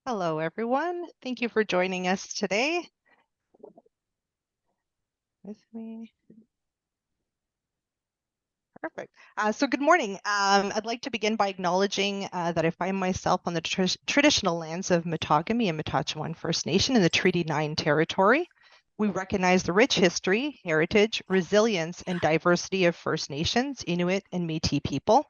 Hello, everyone. Thank you for joining us today. With me. Perfect. So good morning. I'd like to begin by acknowledging that I find myself on the traditional lands of Matagami and Matachewan First Nation in the Treaty 9 territory. We recognize the rich history, heritage, resilience, and diversity of First Nations, Inuit, and Métis people.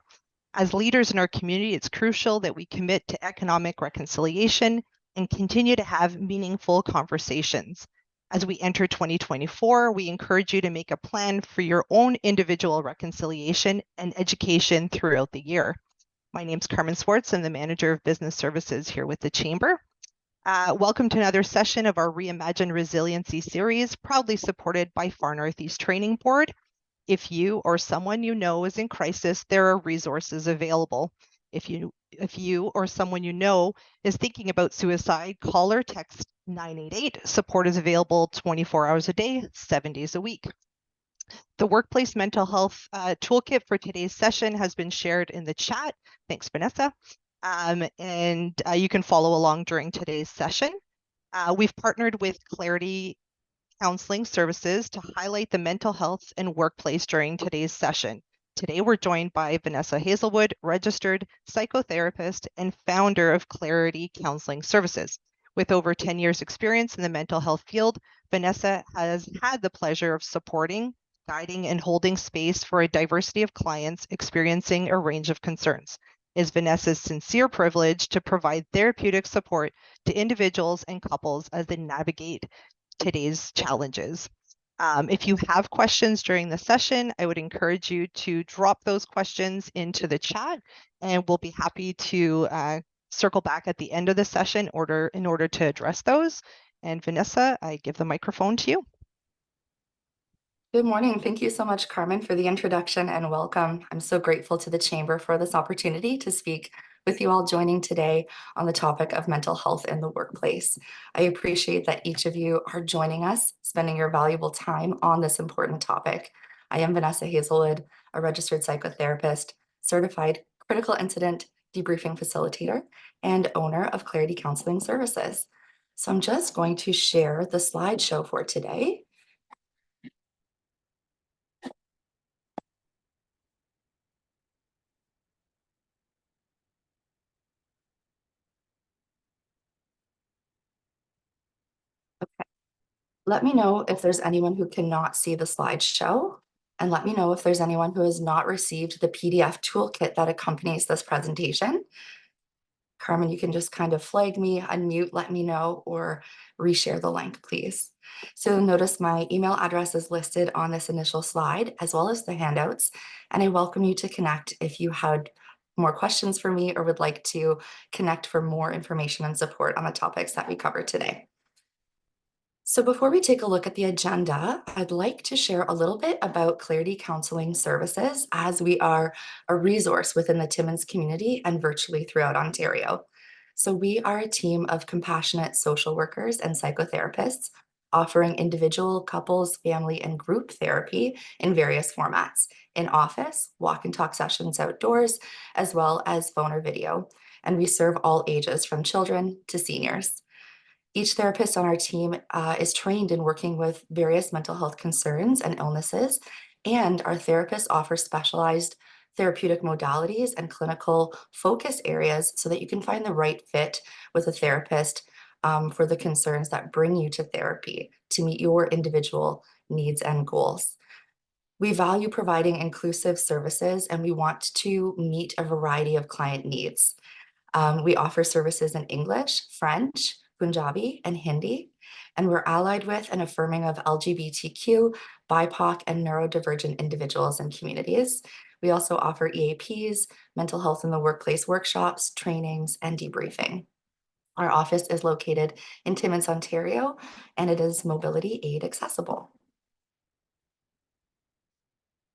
As leaders in our community, it's crucial that we commit to economic reconciliation and continue to have meaningful conversations. As we enter 2024, we encourage you to make a plan for your own individual reconciliation and education throughout the year. My name is Carmen Swartz. I'm the Manager of Business Services here with the Chamber. Welcome to another session of our Reimagine Resiliency series, proudly supported by Far Northeast Training Board. If you or someone you know is in crisis, there are resources available. If you or someone you know is thinking about suicide, call or text 988. Support is available 24 hours a day, 7 days a week. The Workplace Mental Health Toolkit for today's session has been shared in the chat. Thanks, Vanessa. And you can follow along during today's session. We've partnered with Clarity Counseling Services to highlight the mental health and workplace during today's session. Today, we're joined by Vanessa Hazelwood, registered psychotherapist and founder of Clarity Counseling Services. With over 10 years experience in the mental health field, Vanessa has had the pleasure of supporting, guiding, and holding space for a diversity of clients experiencing a range of concerns. It is Vanessa's sincere privilege to provide therapeutic support to individuals and couples as they navigate today's challenges. If you have questions during the session, I would encourage you to drop those questions into the chat, and we'll be happy to circle back at the end of the session in order to address those. And Vanessa, I give the microphone to you. Good morning. Thank you so much, Carmen, for the introduction and welcome. I'm so grateful to the Chamber for this opportunity to speak with you all joining today on the topic of mental health in the workplace. I appreciate that each of you are joining us, spending your valuable time on this important topic. I am Vanessa Hazelwood, a registered psychotherapist, certified critical incident debriefing facilitator, and owner of Clarity Counseling Services. So I'm just going to share the slideshow for today. Let me know if there's anyone who cannot see the slideshow, and let me know if there's anyone who has not received the PDF toolkit that accompanies this presentation. Carmen, you can just kind of flag me, unmute, let me know, or reshare the link, please. So notice my email address is listed on this initial slide, as well as the handouts, and I welcome you to connect if you had more questions for me or would like to connect for more information and support on the topics that we covered today. So before we take a look at the agenda, I'd like to share a little bit about Clarity Counseling Services, as we are a resource within the Timmins community and virtually throughout Ontario. So we are a team of compassionate social workers and psychotherapists offering individual, couples, family, and group therapy in various formats: in office, walk and talk sessions outdoors, as well as phone or video. And we serve all ages from children to seniors. Each therapist on our team is trained in working with various mental health concerns and illnesses, and our therapists offer specialized therapeutic modalities and clinical focus areas so that you can find the right fit with a therapist for the concerns that bring you to therapy to meet your individual needs and goals. We value providing inclusive services, and we want to meet a variety of client needs. We offer services in English, French, Punjabi, and Hindi, and we're allied with and affirming of LGBTQ, BIPOC, and neurodivergent individuals and communities. We also offer EAPs, mental health in the workplace workshops, trainings, and debriefing. Our office is located in Timmins, Ontario, and it is mobility aid accessible.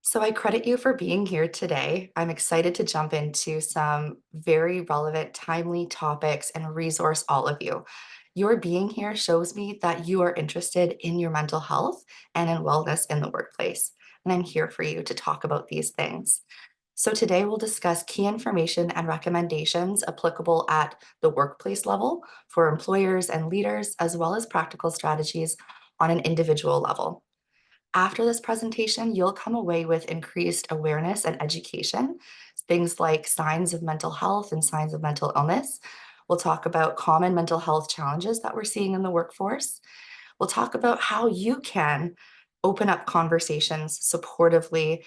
So I credit you for being here today. I'm excited to jump into some very relevant, timely topics and resource all of you. Your being here shows me that you are interested in your mental health and in wellness in the workplace. And I'm here for you to talk about these things. So today we'll discuss key information and recommendations applicable at the workplace level for employers and leaders, as well as practical strategies on an individual level. After this presentation, you'll come away with increased awareness and education, things like signs of mental health and signs of mental illness. We'll talk about common mental health challenges that we're seeing in the workforce. We'll talk about how you can open up conversations supportively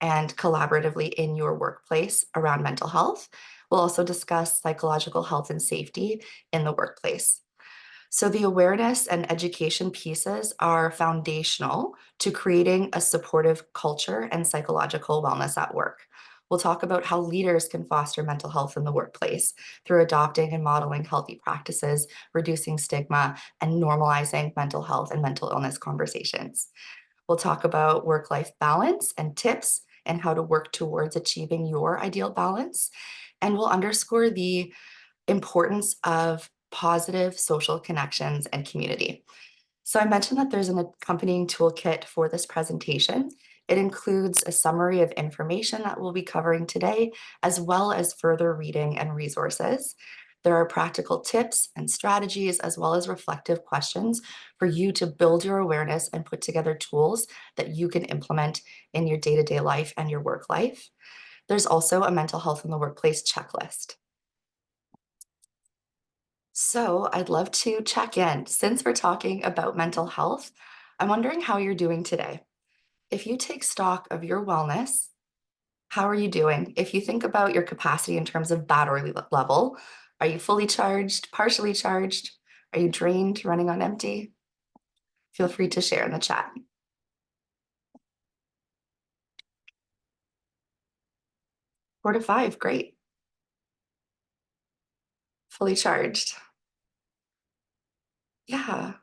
and collaboratively in your workplace around mental health. We'll also discuss psychological health and safety in the workplace. So, the awareness and education pieces are foundational to creating a supportive culture and psychological wellness at work. We'll talk about how leaders can foster mental health in the workplace through adopting and modeling healthy practices, reducing stigma, and normalizing mental health and mental illness conversations. We'll talk about work life balance and tips and how to work towards achieving your ideal balance. And we'll underscore the importance of positive social connections and community. So I mentioned that there's an accompanying toolkit for this presentation. It includes a summary of information that we'll be covering today, as well as further reading and resources. There are practical tips and strategies, as well as reflective questions for you to build your awareness and put together tools that you can implement in your day-to-day life and your work life. There's also a mental health in the workplace checklist. So I'd love to check in. Since we're talking about mental health, I'm wondering how you're doing today. If you take stock of your wellness, how are you doing? If you think about your capacity in terms of battery level, are you fully charged, partially charged? Are you drained, running on empty? Feel free to share in the chat. 4 to 5, great. Fully charged. Yeah.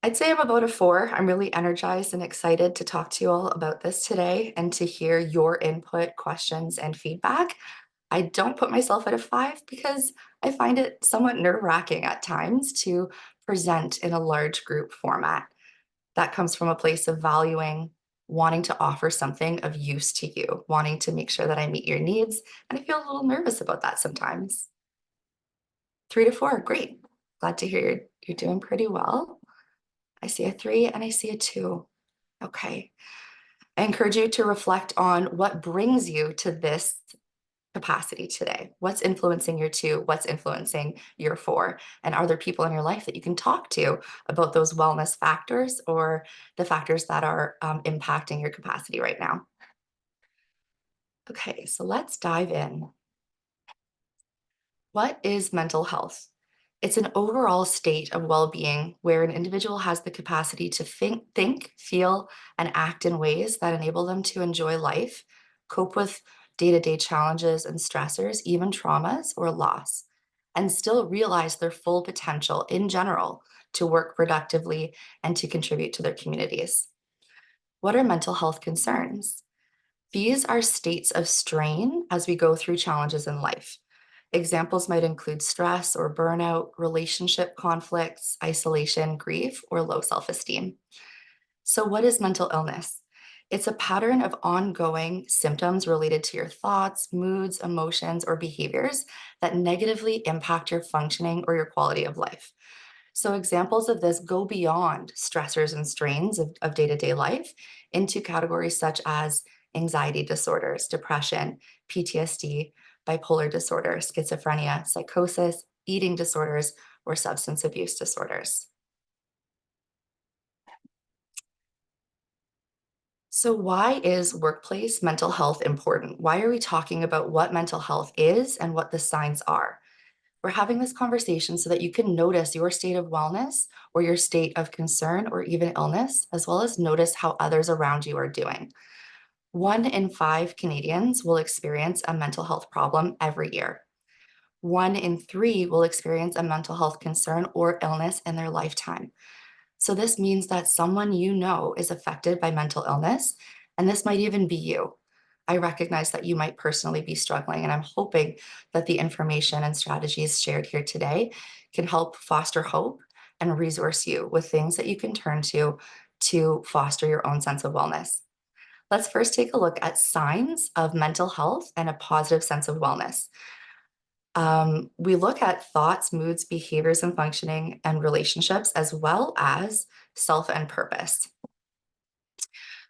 I'd say I'm about a 4. I'm really energized and excited to talk to you all about this today and to hear your input, questions, and feedback. I don't put myself at a 5 because I find it somewhat nerve-wracking at times to present in a large group format. That comes from a place of valuing, wanting to offer something of use to you, wanting to make sure that I meet your needs, and I feel a little nervous about that sometimes. 3 to 4, great. Glad to hear you're doing pretty well. I see a 3 and I see a 2. Okay. I encourage you to reflect on what brings you to this capacity today. What's influencing your 2? What's influencing your 4? And are there people in your life that you can talk to about those wellness factors or the factors that are impacting your capacity right now? Okay, so let's dive in. What is mental health? It's an overall state of well-being where an individual has the capacity to think, feel, and act in ways that enable them to enjoy life, cope with day-to-day challenges and stressors, even traumas or loss, and still realize their full potential in general to work productively and to contribute to their communities. What are mental health concerns? These are states of strain as we go through challenges in life. Examples might include stress or burnout, relationship conflicts, isolation, grief, or low self-esteem. So, what is mental illness? It's a pattern of ongoing symptoms related to your thoughts, moods, emotions, or behaviors that negatively impact your functioning or your quality of life. So, examples of this go beyond stressors and strains of day-to-day life into categories such as anxiety disorders, depression, PTSD, bipolar disorder, schizophrenia, psychosis, eating disorders, or substance abuse disorders. So, why is workplace mental health important? Why are we talking about what mental health is and what the signs are? We're having this conversation so that you can notice your state of wellness or your state of concern or even illness, as well as notice how others around you are doing. 1 in 5 Canadians will experience a mental health problem every year. 1 in 3 will experience a mental health concern or illness in their lifetime. So this means that someone you know is affected by mental illness, and this might even be you. I recognize that you might personally be struggling, and I'm hoping that the information and strategies shared here today can help foster hope and resource you with things that you can turn to foster your own sense of wellness. Let's first take a look at signs of mental health and a positive sense of wellness. We look at thoughts, moods, behaviors, and functioning and relationships, as well as self and purpose.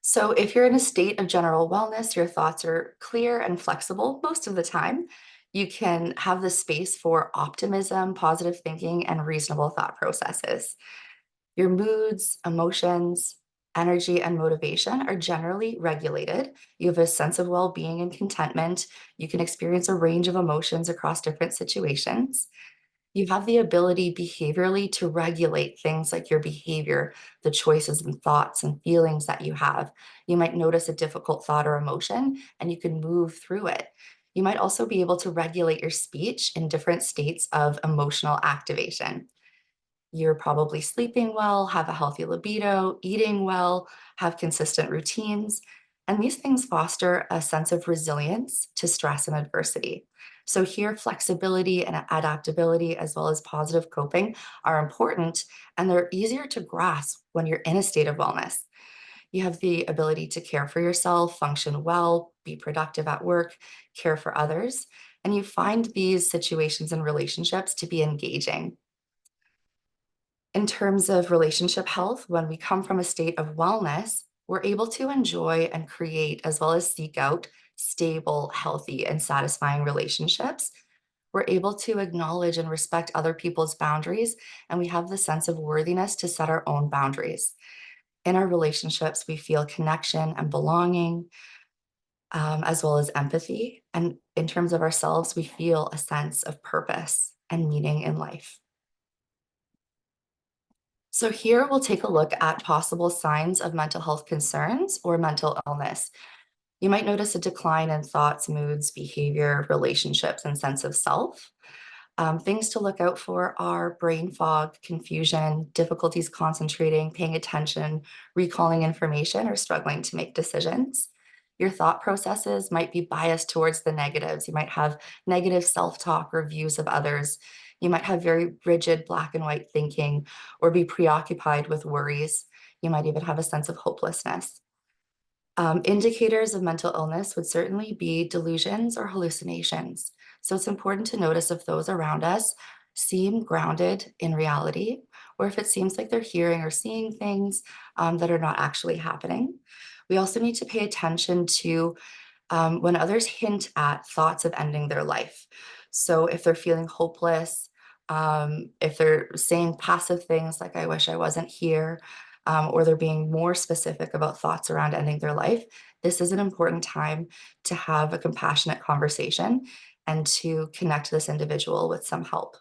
So if you're in a state of general wellness, your thoughts are clear and flexible most of the time. You can have the space for optimism, positive thinking, and reasonable thought processes. Your moods, emotions, energy, and motivation are generally regulated. You have a sense of well being and contentment. You can experience a range of emotions across different situations. You have the ability behaviorally to regulate things like your behavior, the choices and thoughts and feelings that you have. You might notice a difficult thought or emotion and you can move through it. You might also be able to regulate your speech in different states of emotional activation. You're probably sleeping well, have a healthy libido, eating well, have consistent routines. And these things foster a sense of resilience to stress and adversity. So, here, flexibility and adaptability, as well as positive coping, are important and they're easier to grasp when you're in a state of wellness. You have the ability to care for yourself, function well, be productive at work, care for others, and you find these situations and relationships to be engaging. In terms of relationship health, when we come from a state of wellness, we're able to enjoy and create, as well as seek out stable, healthy, and satisfying relationships. We're able to acknowledge and respect other people's boundaries, and we have the sense of worthiness to set our own boundaries. In our relationships, we feel connection and belonging, as well as empathy. And in terms of ourselves, we feel a sense of purpose and meaning in life. So here we'll take a look at possible signs of mental health concerns or mental illness. You might notice a decline in thoughts, moods, behavior, relationships, and sense of self. Things to look out for are brain fog, confusion, difficulties concentrating, paying attention, recalling information, or struggling to make decisions. Your thought processes might be biased towards the negatives. You might have negative self talk or views of others. You might have very rigid black and white thinking or be preoccupied with worries. You might even have a sense of hopelessness. Indicators of mental illness would certainly be delusions or hallucinations. So it's important to notice if those around us seem grounded in reality, or if it seems like they're hearing or seeing things that are not actually happening. We also need to pay attention to when others hint at thoughts of ending their life. So if they're feeling hopeless, if they're saying passive things like, I wish I wasn't here, or they're being more specific about thoughts around ending their life, this is an important time to have a compassionate conversation and to connect this individual with some help.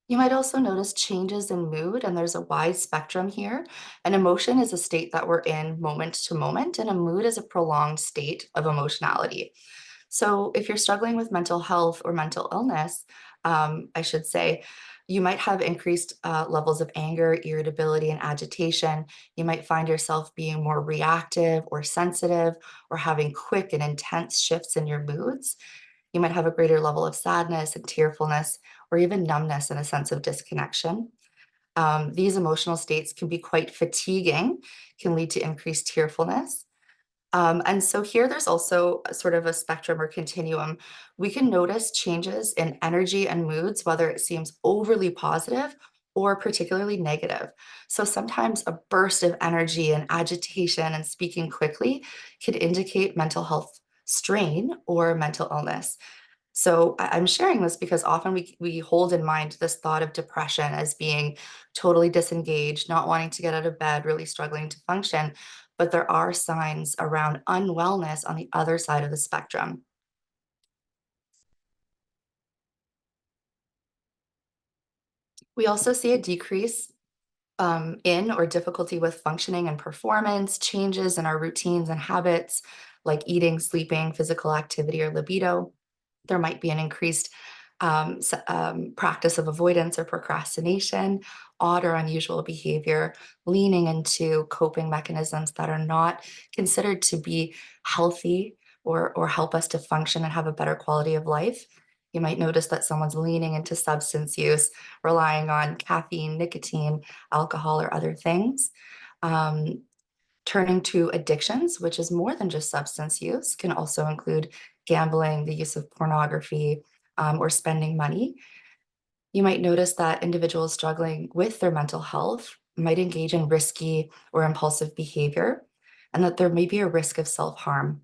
You might also notice changes in mood, and there's a wide spectrum here. An emotion is a state that we're in moment to moment, and a mood is a prolonged state of emotionality. So, if you're struggling with mental health or mental illness, I should say, you might have increased levels of anger, irritability, and agitation. You might find yourself being more reactive or sensitive or having quick and intense shifts in your moods. You might have a greater level of sadness and tearfulness, or even numbness and a sense of disconnection. These emotional states can be quite fatiguing, can lead to increased tearfulness. And so here there's also a sort of a spectrum or continuum. We can notice changes in energy and moods, whether it seems overly positive or particularly negative. So sometimes a burst of energy and agitation and speaking quickly could indicate mental health strain or mental illness. So I'm sharing this because often we hold in mind this thought of depression as being totally disengaged, not wanting to get out of bed, really struggling to function. But there are signs around unwellness on the other side of the spectrum. We also see a decrease in or difficulty with functioning and performance, changes in our routines and habits like eating, sleeping, physical activity, or libido. There might be an increased practice of avoidance or procrastination, odd or unusual behavior, leaning into coping mechanisms that are not considered to be healthy or help us to function and have a better quality of life. You might notice that someone's leaning into substance use, relying on caffeine, nicotine, alcohol, or other things. Um, Turning to addictions, which is more than just substance use, can also include gambling, the use of pornography, or spending money. You might notice that individuals struggling with their mental health might engage in risky or impulsive behavior, and that there may be a risk of self-harm.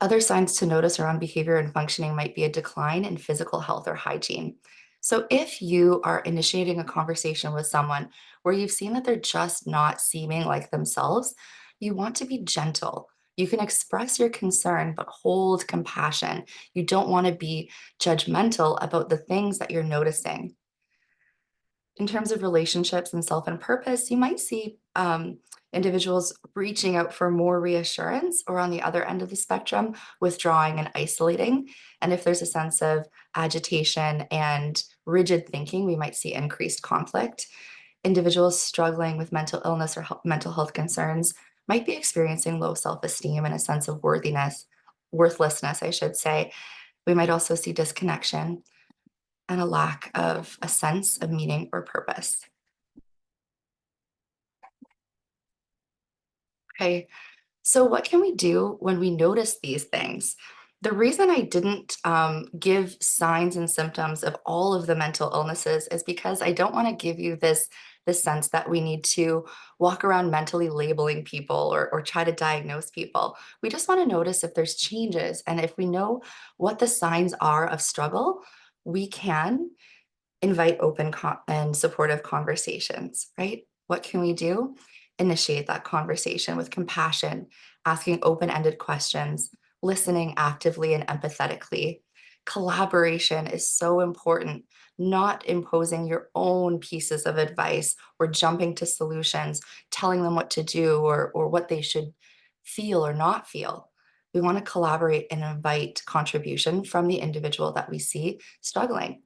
Other signs to notice around behavior and functioning might be a decline in physical health or hygiene. So, if you are initiating a conversation with someone where you've seen that they're just not seeming like themselves, you want to be gentle. You can express your concern, but hold compassion. You don't want to be judgmental about the things that you're noticing. In terms of relationships and self and purpose, you might see individuals reaching out for more reassurance, or on the other end of the spectrum, withdrawing and isolating. And if there's a sense of agitation and rigid thinking, we might see increased conflict. Individuals struggling with mental illness or mental health concerns might be experiencing low self esteem and a sense of worthlessness, I should say. We might also see disconnection and a lack of a sense of meaning or purpose. Okay, so what can we do when we notice these things? The reason I didn't give signs and symptoms of all of the mental illnesses is because I don't want to give you this sense that we need to walk around mentally labeling people, or try to diagnose people. We just want to notice if there's changes, and if we know what the signs are of struggle, we can invite open and supportive conversations, right? What can we do? Initiate that conversation with compassion, asking open-ended questions, listening actively and empathetically. Collaboration is so important, not imposing your own pieces of advice or jumping to solutions, telling them what to do, or what they should feel or not feel. We want to collaborate and invite contribution from the individual that we see struggling.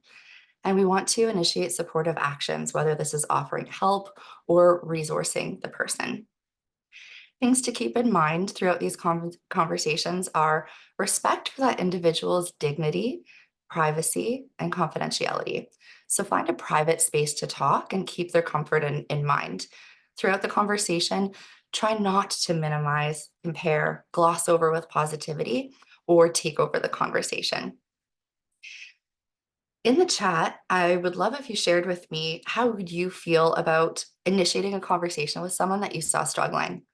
And we want to initiate supportive actions, whether this is offering help or resourcing the person. Things to keep in mind throughout these conversations are respect for that individual's dignity, privacy, and confidentiality. So find a private space to talk and keep their comfort in mind. Throughout the conversation, try not to minimize, compare, gloss over with positivity, or take over the conversation. In the chat, I would love if you shared with me, how would you feel about initiating a conversation with someone that you saw struggling?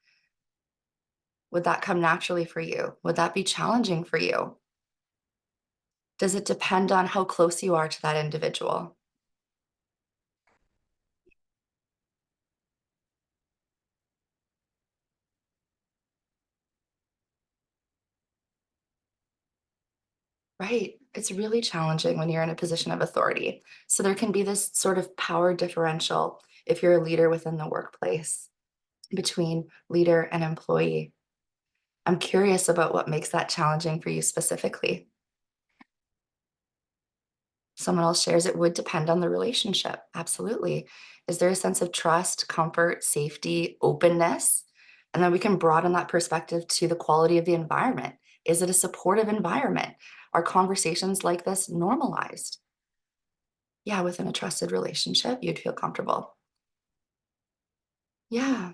Would that come naturally for you? Would that be challenging for you? Does it depend on how close you are to that individual? Right. It's really challenging when you're in a position of authority. So there can be this sort of power differential if you're a leader within the workplace, between leader and employee. I'm curious about what makes that challenging for you specifically. Someone else shares it would depend on the relationship. Absolutely. Is there a sense of trust, comfort, safety, openness? And then we can broaden that perspective to the quality of the environment. Is it a supportive environment? Are conversations like this normalized? Yeah, within a trusted relationship, you'd feel comfortable. Yeah.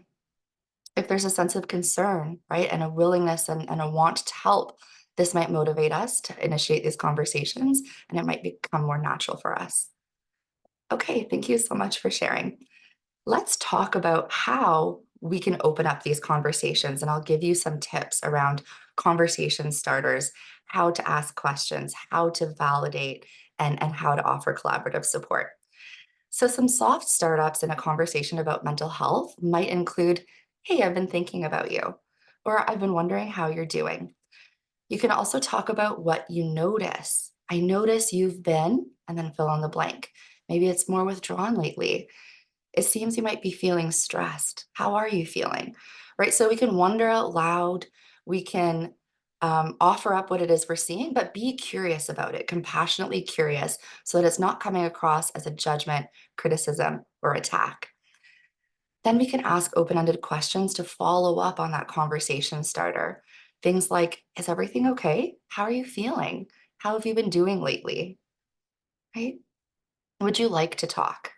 If there's a sense of concern, right, and a willingness and a want to help, this might motivate us to initiate these conversations, and it might become more natural for us. Okay, thank you so much for sharing. Let's talk about how we can open up these conversations, and I'll give you some tips around conversation starters, how to ask questions, how to validate, and how to offer collaborative support. So, some soft startups in a conversation about mental health might include, "Hey, I've been thinking about you," or "I've been wondering how you're doing." You can also talk about what you notice. "I notice you've been," and then fill in the blank. Maybe it's more withdrawn lately. "It seems you might be feeling stressed. How are you feeling?" Right? So we can wonder out loud. We can offer up what it is we're seeing, but be curious about it, compassionately curious, so that it's not coming across as a judgment, criticism, or attack. Then we can ask open ended questions to follow up on that conversation starter. Things like, "Is everything okay? How are you feeling? How have you been doing lately?" Right? "Would you like to talk?"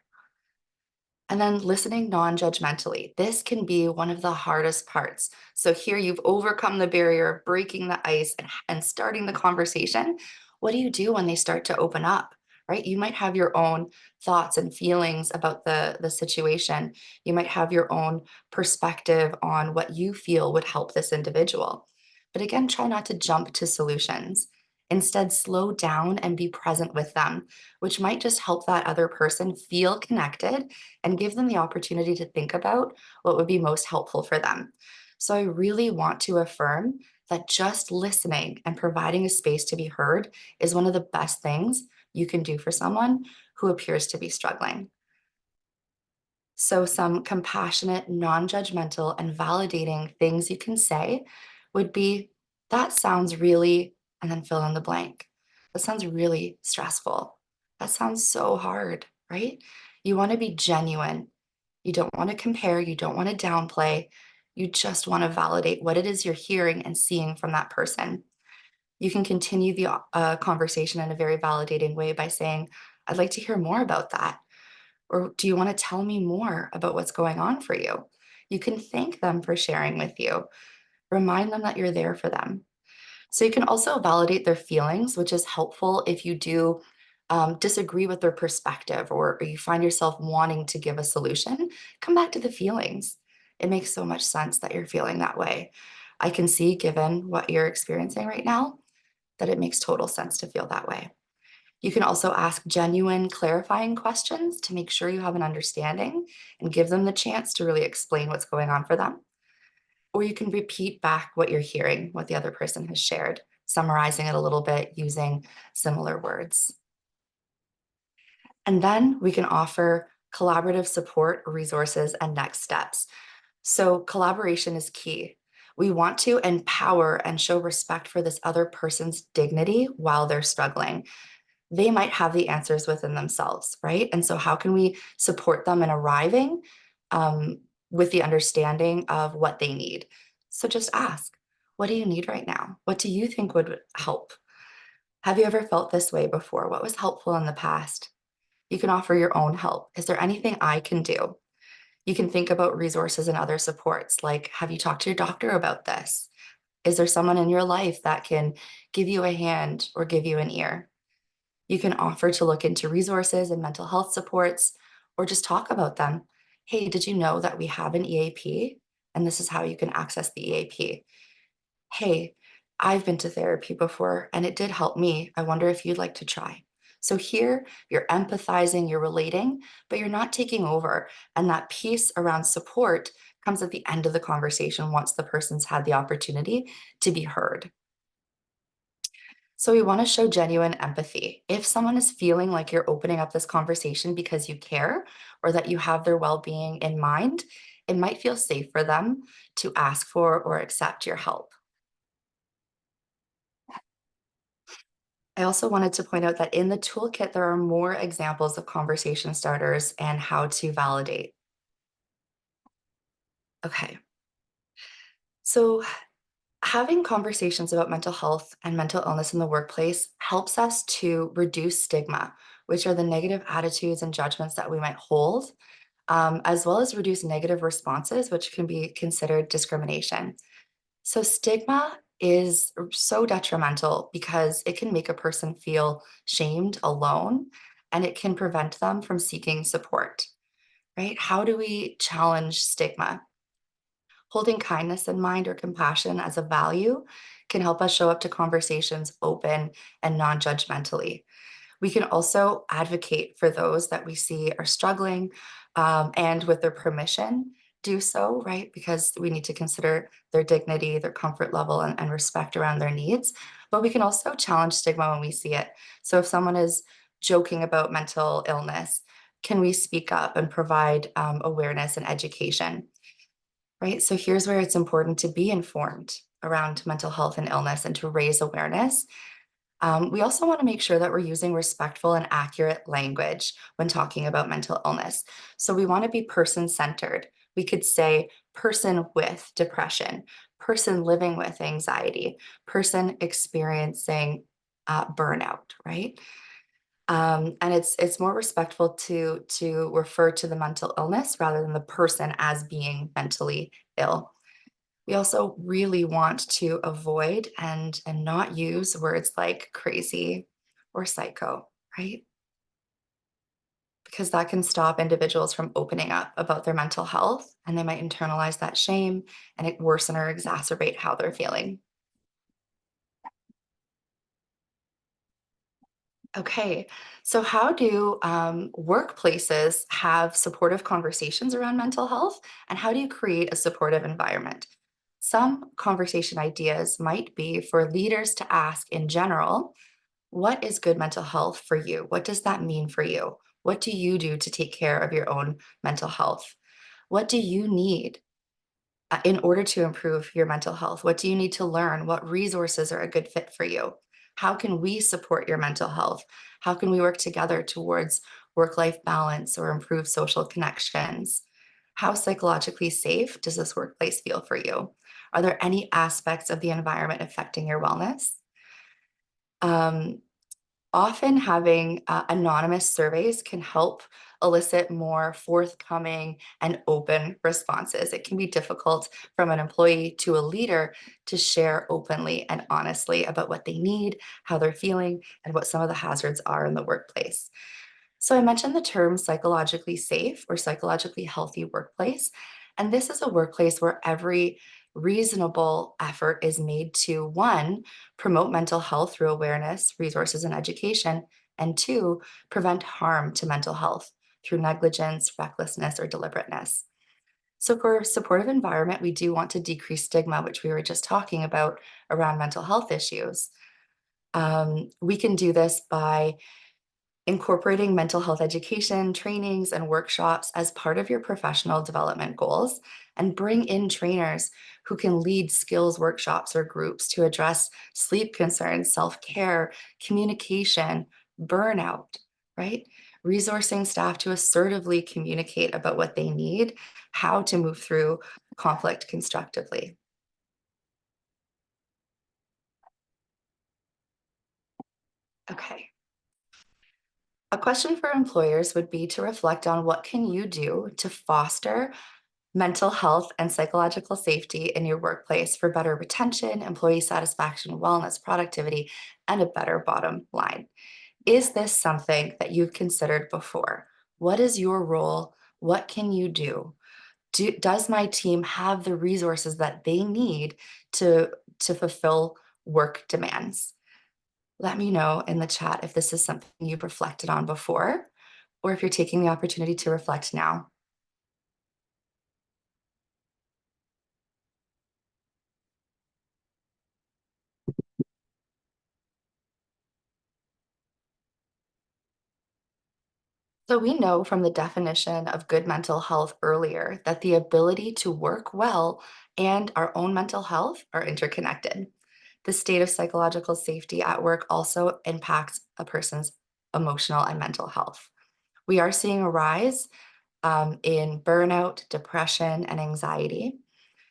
And then listening non-judgmentally. This can be one of the hardest parts. So here you've overcome the barrier of breaking the ice and starting the conversation. What do you do when they start to open up, right? You might have your own thoughts and feelings about the situation. You might have your own perspective on what you feel would help this individual. But again, try not to jump to solutions. Instead, slow down and be present with them, which might just help that other person feel connected and give them the opportunity to think about what would be most helpful for them. So I really want to affirm that just listening and providing a space to be heard is one of the best things you can do for someone who appears to be struggling. So, some compassionate, non judgmental, and validating things you can say would be, that sounds really, and then fill in the blank. That sounds really stressful. That sounds so hard, right? You want to be genuine. You don't want to compare. You don't want to downplay. You just want to validate what it is you're hearing and seeing from that person. You can continue the conversation in a very validating way by saying, I'd like to hear more about that. Or do you want to tell me more about what's going on for you? You can thank them for sharing with you. Remind them that you're there for them. So you can also validate their feelings, which is helpful if you do disagree with their perspective, or you find yourself wanting to give a solution. Come back to the feelings. It makes so much sense that you're feeling that way. I can see, given what you're experiencing right now, that it makes total sense to feel that way. You can also ask genuine, clarifying questions to make sure you have an understanding and give them the chance to really explain what's going on for them. Or you can repeat back what you're hearing, what the other person has shared, summarizing it a little bit using similar words. And then we can offer collaborative support, resources, and next steps. So, collaboration is key. We want to empower and show respect for this other person's dignity while they're struggling. They might have the answers within themselves, right? And so, how can we support them in arriving with the understanding of what they need? So, just ask, what do you need right now? What do you think would help? Have you ever felt this way before? What was helpful in the past? You can offer your own help. Is there anything I can do? You can think about resources and other supports, like, have you talked to your doctor about this? Is there someone in your life that can give you a hand or give you an ear? You can offer to look into resources and mental health supports, or just talk about them. Hey, did you know that we have an EAP? And this is how you can access the EAP. Hey, I've been to therapy before and it did help me. I wonder if you'd like to try. So here you're empathizing, you're relating, but you're not taking over. And that piece around support comes at the end of the conversation once the person's had the opportunity to be heard. So we want to show genuine empathy. If someone is feeling like you're opening up this conversation because you care or that you have their well-being in mind, it might feel safe for them to ask for or accept your help. I also wanted to point out that in the toolkit, there are more examples of conversation starters and how to validate. Okay. So having conversations about mental health and mental illness in the workplace helps us to reduce stigma, which are the negative attitudes and judgments that we might hold, as well as reduce negative responses, which can be considered discrimination. So, stigma is so detrimental because it can make a person feel shamed, alone, and it can prevent them from seeking support, right? How do we challenge stigma? Holding kindness in mind or compassion as a value can help us show up to conversations open and non judgmentally. We can also advocate for those that we see are struggling, and with their permission, do so, right? Because we need to consider their dignity, their comfort level, and respect around their needs. But we can also challenge stigma when we see it. So if someone is joking about mental illness, can we speak up and provide awareness and education? Right. So here's where it's important to be informed around mental health and illness and to raise awareness. We also want to make sure that we're using respectful and accurate language when talking about mental illness. So we want to be person centered. We could say person with depression, person living with anxiety, person experiencing burnout, right? And it's more respectful to refer to the mental illness rather than the person as being mentally ill. We also really want to avoid and not use words like crazy or psycho, right? Because that can stop individuals from opening up about their mental health, and they might internalize that shame and it worsen or exacerbate how they're feeling. Okay, so how do workplaces have supportive conversations around mental health, and how do you create a supportive environment? Some conversation ideas might be for leaders to ask in general, what is good mental health for you? What does that mean for you? What do you do to take care of your own mental health? What do you need in order to improve your mental health? What do you need to learn? What resources are a good fit for you? How can we support your mental health? How can we work together towards work-life balance or improve social connections? How psychologically safe does this workplace feel for you? Are there any aspects of the environment affecting your wellness? Um, Often having anonymous surveys can help elicit more forthcoming and open responses. It can be difficult from an employee to a leader to share openly and honestly about what they need, how they're feeling, and what some of the hazards are in the workplace. So I mentioned the term psychologically safe or psychologically healthy workplace. And this is a workplace where every reasonable effort is made to one, promote mental health through awareness, resources, and education, and two, prevent harm to mental health through negligence, recklessness, or deliberateness. So for a supportive environment, we do want to decrease stigma, which we were just talking about around mental health issues. We can do this by incorporating mental health education, trainings, and workshops as part of your professional development goals, and bring in trainers who can lead skills workshops or groups to address sleep concerns, self-care, communication, burnout, right? Resourcing staff to assertively communicate about what they need, how to move through conflict constructively. Okay. A question for employers would be to reflect on what can you do to foster mental health and psychological safety in your workplace for better retention, employee satisfaction, wellness, productivity, and a better bottom line. Is this something that you've considered before? What is your role? What can you do? Does my team have the resources that they need to, to fulfill work demands? Let me know in the chat if this is something you've reflected on before, or if you're taking the opportunity to reflect now. So we know from the definition of good mental health earlier that the ability to work well and our own mental health are interconnected. The state of psychological safety at work also impacts a person's emotional and mental health. We are seeing a rise in burnout, depression, and anxiety.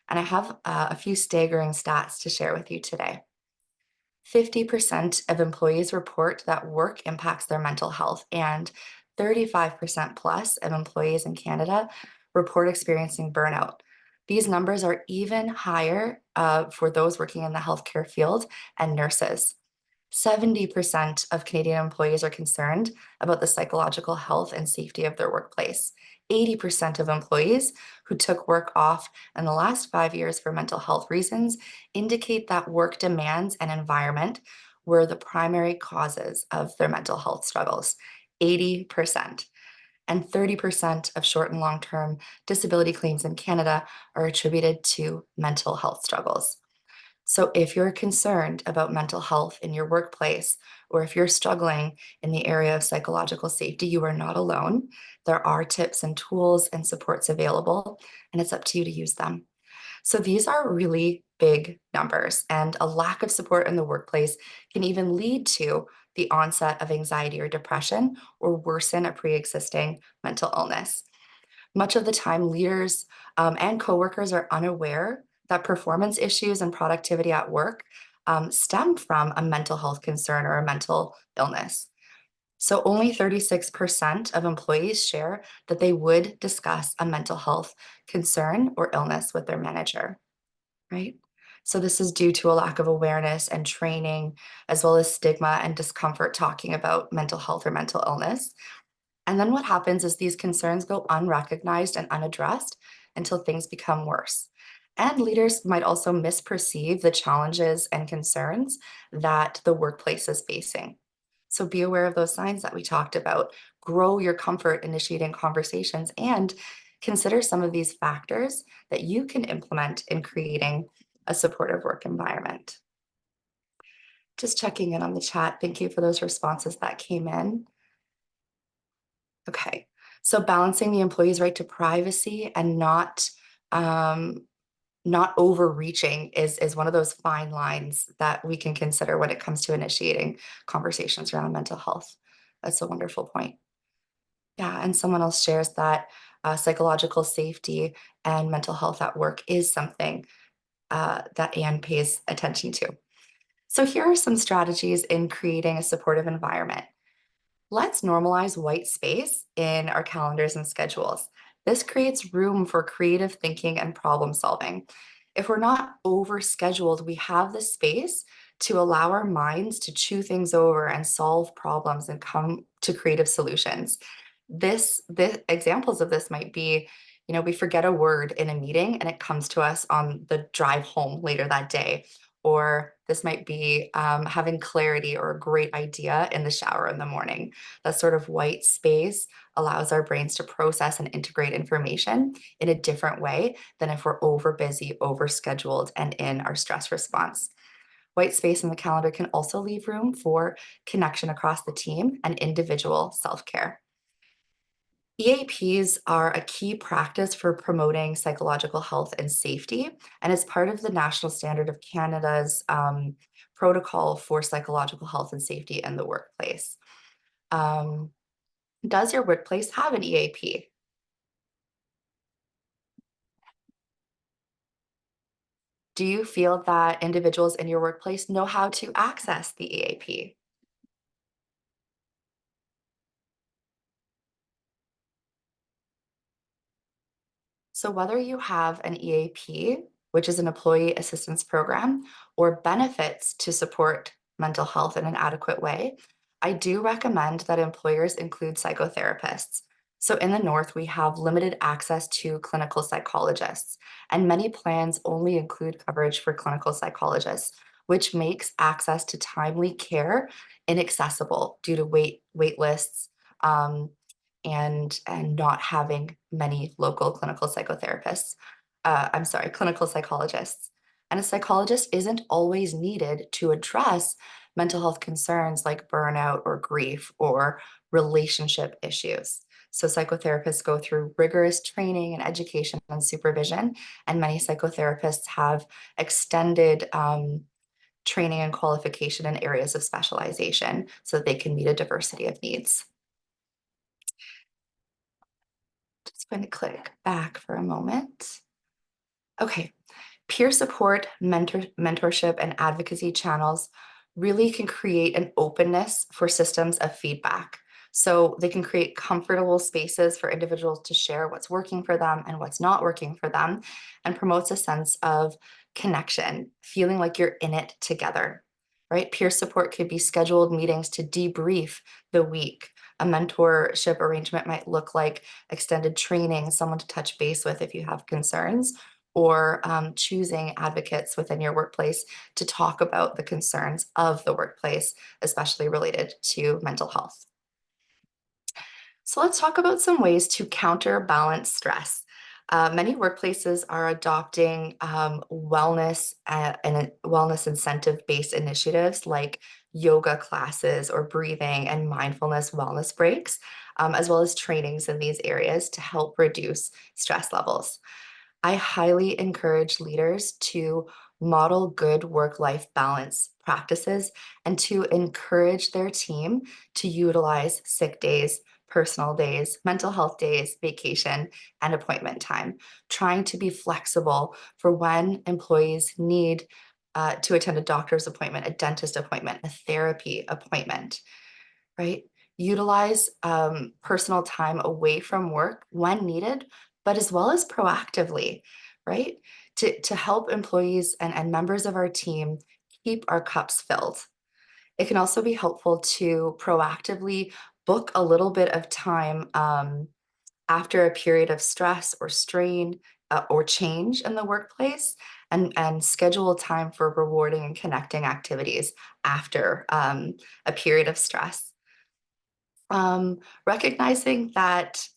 And I have a few staggering stats to share with you today. 50% of employees report that work impacts their mental health, and 35% plus of employees in Canada report experiencing burnout. These numbers are even higher for those working in the healthcare field and nurses. 70% of Canadian employees are concerned about the psychological health and safety of their workplace. 80% of employees who took work off in the last 5 years for mental health reasons indicate that work demands and environment were the primary causes of their mental health struggles. 80%. And 30% of short and long term disability claims in Canada are attributed to mental health struggles. So if you're concerned about mental health in your workplace, or if you're struggling in the area of psychological safety, you are not alone. There are tips and tools and supports available, and it's up to you to use them. So these are really big numbers, and a lack of support in the workplace can even lead to the onset of anxiety or depression, or worsen a pre-existing mental illness. Much of the time, leaders and coworkers are unaware that performance issues and productivity at work stem from a mental health concern or a mental illness. So only 36% of employees share that they would discuss a mental health concern or illness with their manager, right? So this is due to a lack of awareness and training, as well as stigma and discomfort talking about mental health or mental illness. And then what happens is these concerns go unrecognized and unaddressed until things become worse. And leaders might also misperceive the challenges and concerns that the workplace is facing. So be aware of those signs that we talked about. Grow your comfort initiating conversations and consider some of these factors that you can implement in creating a supportive work environment. Just checking in on the chat. Thank you for those responses that came in. Okay, so balancing the employee's right to privacy and not overreaching is one of those fine lines that we can consider when it comes to initiating conversations around mental health. That's a wonderful point. Yeah, and someone else shares that psychological safety and mental health at work is something that Anne pays attention to. So here are some strategies in creating a supportive environment. Let's normalize white space in our calendars and schedules. This creates room for creative thinking and problem solving. If we're not overscheduled, we have the space to allow our minds to chew things over and solve problems and come to creative solutions. The examples of this might be, we forget a word in a meeting and it comes to us on the drive home later that day. Or this might be having clarity or a great idea in the shower in the morning. That sort of white space allows our brains to process and integrate information in a different way than if we're over busy, over scheduled, and in our stress response. White space in the calendar can also leave room for connection across the team and individual self-care. EAPs are a key practice for promoting psychological health and safety, and it's part of the National Standard of Canada's protocol for psychological health and safety in the workplace. Um, does your workplace have an EAP? Do you feel that individuals in your workplace know how to access the EAP? So whether you have an EAP, which is an employee assistance program, or benefits to support mental health in an adequate way, I do recommend that employers include psychotherapists. So in the North, we have limited access to clinical psychologists, and many plans only include coverage for clinical psychologists, which makes access to timely care inaccessible due to wait lists, um, and not having many local clinical psychotherapists. I'm sorry, clinical psychologists. And a psychologist isn't always needed to address mental health concerns like burnout or grief or relationship issues. So psychotherapists go through rigorous training and education and supervision, and many psychotherapists have extended training and qualification in areas of specialization so that they can meet a diversity of needs. Just going to click back for a moment. Okay, peer support, mentorship, and advocacy channels really can create an openness for systems of feedback. So they can create comfortable spaces for individuals to share what's working for them and what's not working for them, and promotes a sense of connection, feeling like you're in it together, right? Peer support could be scheduled meetings to debrief the week. A mentorship arrangement might look like extended training, someone to touch base with if you have concerns, or choosing advocates within your workplace to talk about the concerns of the workplace, especially related to mental health. So let's talk about some ways to counterbalance stress. Many workplaces are adopting wellness and wellness incentive-based initiatives like yoga classes or breathing and mindfulness wellness breaks, as well as trainings in these areas to help reduce stress levels. I highly encourage leaders to model good work-life balance practices and to encourage their team to utilize sick days, personal days, mental health days, vacation, and appointment time, trying to be flexible for when employees need to attend a doctor's appointment, a dentist appointment, a therapy appointment, right? Utilize personal time away from work when needed, but as well as proactively, right? To help employees and members of our team keep our cups filled. It can also be helpful to proactively book a little bit of time after a period of stress or strain or change in the workplace, and schedule time for rewarding and connecting activities after a period of stress. Recognizing that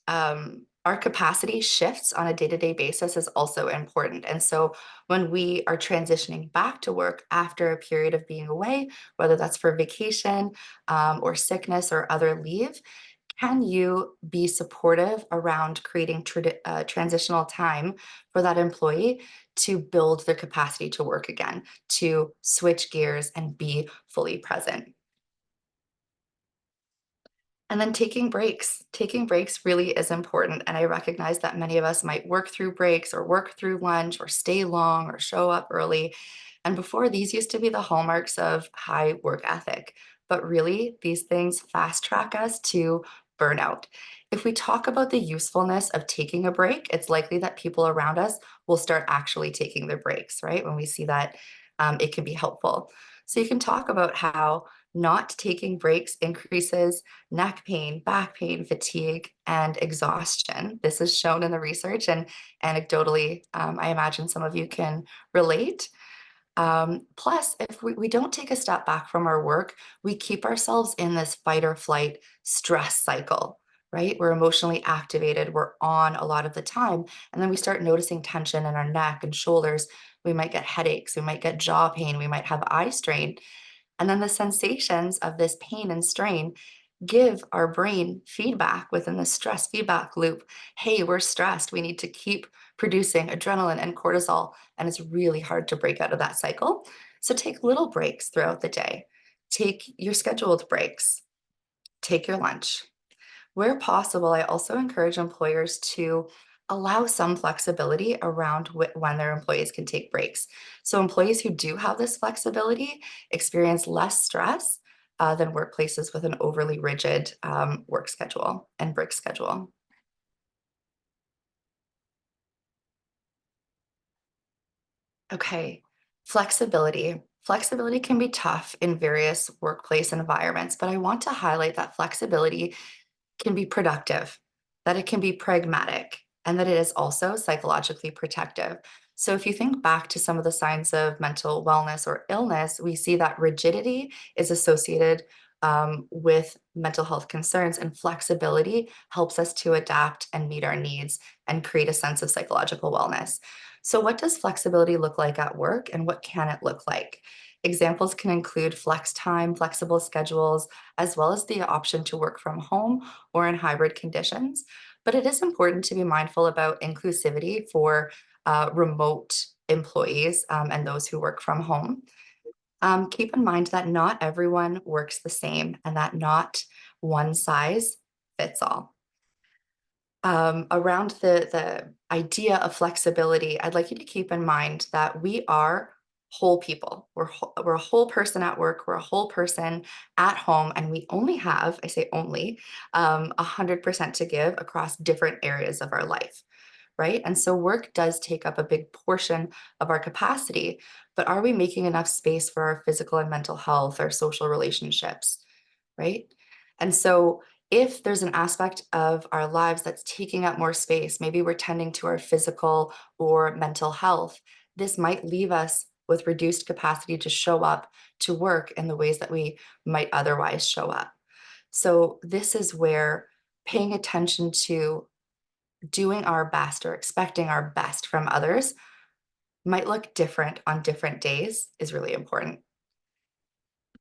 our capacity shifts on a day-to-day basis is also important. And so when we are transitioning back to work after a period of being away, whether that's for vacation or sickness or other leave, can you be supportive around creating transitional time for that employee to build their capacity to work again, to switch gears and be fully present? And then taking breaks. Taking breaks really is important. And I recognize that many of us might work through breaks or work through lunch or stay long or show up early. And before, these used to be the hallmarks of high work ethic. But really, these things fast track us to burnout. If we talk about the usefulness of taking a break, it's likely that people around us will start actually taking their breaks, right? When we see that it can be helpful. So you can talk about how not taking breaks increases neck pain, back pain, fatigue, and exhaustion. This is shown in the research, and anecdotally, I imagine some of you can relate. Plus, if we don't take a step back from our work, we keep ourselves in this fight or flight stress cycle, right? We're emotionally activated, we're on a lot of the time, and then we start noticing tension in our neck and shoulders. We might get headaches, we might get jaw pain, we might have eye strain. And then the sensations of this pain and strain give our brain feedback within the stress feedback loop. Hey, we're stressed. We need to keep producing adrenaline and cortisol. And it's really hard to break out of that cycle. So take little breaks throughout the day. Take your scheduled breaks. Take your lunch. Where possible, I also encourage employers to allow some flexibility around when their employees can take breaks. So employees who do have this flexibility experience less stress than workplaces with an overly rigid work schedule and break schedule. Okay, flexibility. Flexibility can be tough in various workplace environments, but I want to highlight that flexibility can be productive, that it can be pragmatic, and that it is also psychologically protective. So, if you think back to some of the signs of mental wellness or illness, we see that rigidity is associated with mental health concerns, and flexibility helps us to adapt and meet our needs and create a sense of psychological wellness. So, what does flexibility look like at work, and what can it look like? Examples can include flex time, flexible schedules, as well as the option to work from home or in hybrid conditions. But it is important to be mindful about inclusivity for remote employees and those who work from home. Keep in mind that not everyone works the same and that not one size fits all. Around the idea of flexibility, I'd like you to keep in mind that we are whole people. We're a whole person at work, we're a whole person at home, and we only have, I say only, 100% to give across different areas of our life, right? And so work does take up a big portion of our capacity, but are we making enough space for our physical and mental health, our social relationships, right? And so if there's an aspect of our lives that's taking up more space, maybe we're tending to our physical or mental health, this might leave us with reduced capacity to show up to work in the ways that we might otherwise show up. So, this is where paying attention to doing our best or expecting our best from others might look different on different days is really important.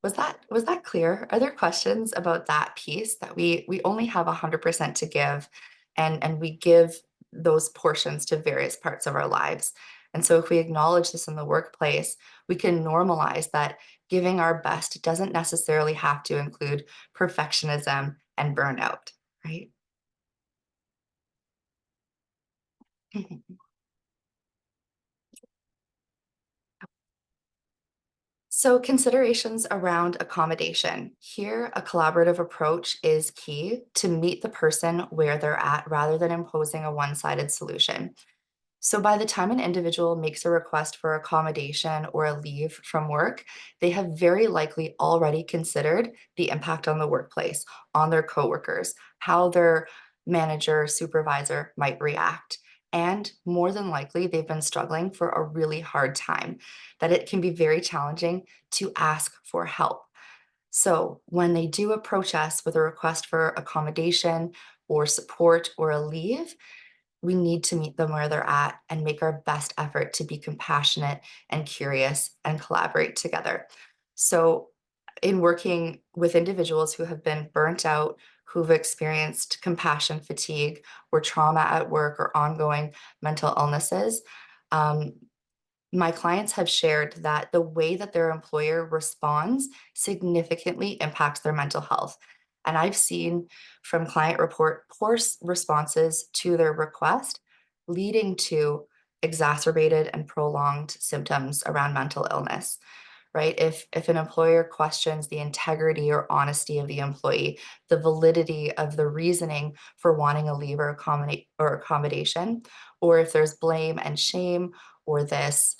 Was that clear? Are there questions about that piece that we only have 100% to give, and we give those portions to various parts of our lives. And so if we acknowledge this in the workplace, we can normalize that giving our best doesn't necessarily have to include perfectionism and burnout, right? So considerations around accommodation. Here, a collaborative approach is key to meet the person where they're at rather than imposing a one-sided solution. So by the time an individual makes a request for accommodation or a leave from work, they have very likely already considered the impact on the workplace, on their coworkers, how their manager, supervisor might react. And more than likely, they've been struggling for a really hard time, that it can be very challenging to ask for help. So when they do approach us with a request for accommodation or support or a leave, we need to meet them where they're at and make our best effort to be compassionate and curious and collaborate together. So, in working with individuals who have been burnt out, who've experienced compassion fatigue or trauma at work or ongoing mental illnesses, um, my clients have shared that the way that their employer responds significantly impacts their mental health. And I've seen from client report poor responses to their request, leading to exacerbated and prolonged symptoms around mental illness, right? If an employer questions the integrity or honesty of the employee, the validity of the reasoning for wanting a leave or accommodation, or if there's blame and shame or this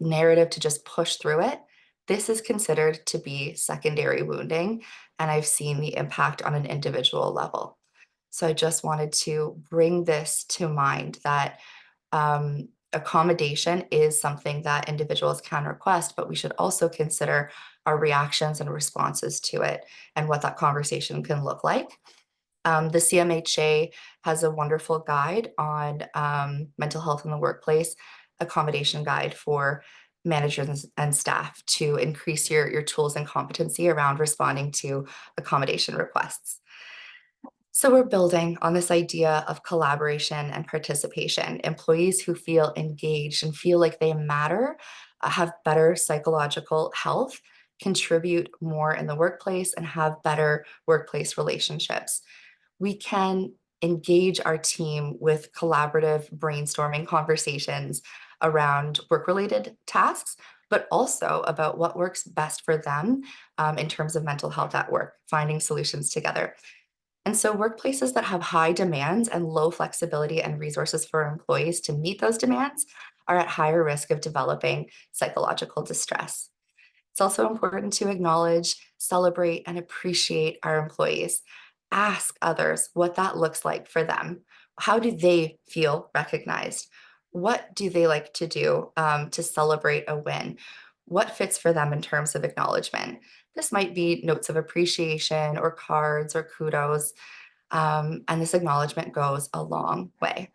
narrative to just push through it, this is considered to be secondary wounding, and I've seen the impact on an individual level. So I just wanted to bring this to mind that accommodation is something that individuals can request, but we should also consider our reactions and responses to it and what that conversation can look like. The CMHA has a wonderful guide on mental health in the workplace, accommodation guide for managers and staff to increase your tools and competency around responding to accommodation requests. So we're building on this idea of collaboration and participation. Employees who feel engaged and feel like they matter have better psychological health, contribute more in the workplace, and have better workplace relationships. We can engage our team with collaborative brainstorming conversations around work-related tasks, but also about what works best for them in terms of mental health at work, finding solutions together. And so workplaces that have high demands and low flexibility and resources for employees to meet those demands are at higher risk of developing psychological distress. It's also important to acknowledge, celebrate, and appreciate our employees. Ask others what that looks like for them. How do they feel recognized? What do they like to do to celebrate a win? What fits for them in terms of acknowledgement? This might be notes of appreciation or cards or kudos. And this acknowledgement goes a long way.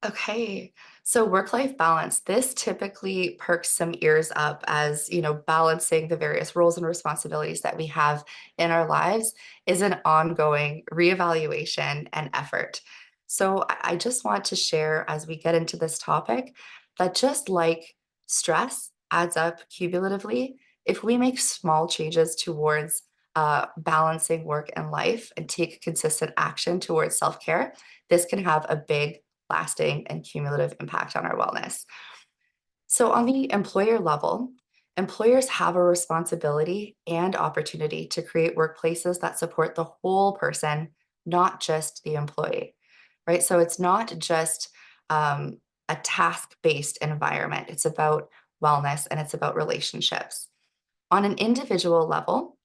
Okay, so work-life balance, this typically perks some ears up as, balancing the various roles and responsibilities that we have in our lives is an ongoing reevaluation and effort. So I just want to share as we get into this topic that just like stress adds up cumulatively, if we make small changes towards balancing work and life and take consistent action towards self-care, this can have a big lasting and cumulative impact on our wellness. So, on the employer level, employers have a responsibility and opportunity to create workplaces that support the whole person, not just the employee, right? So, it's not just a task based environment, it's about wellness and it's about relationships. On an individual level,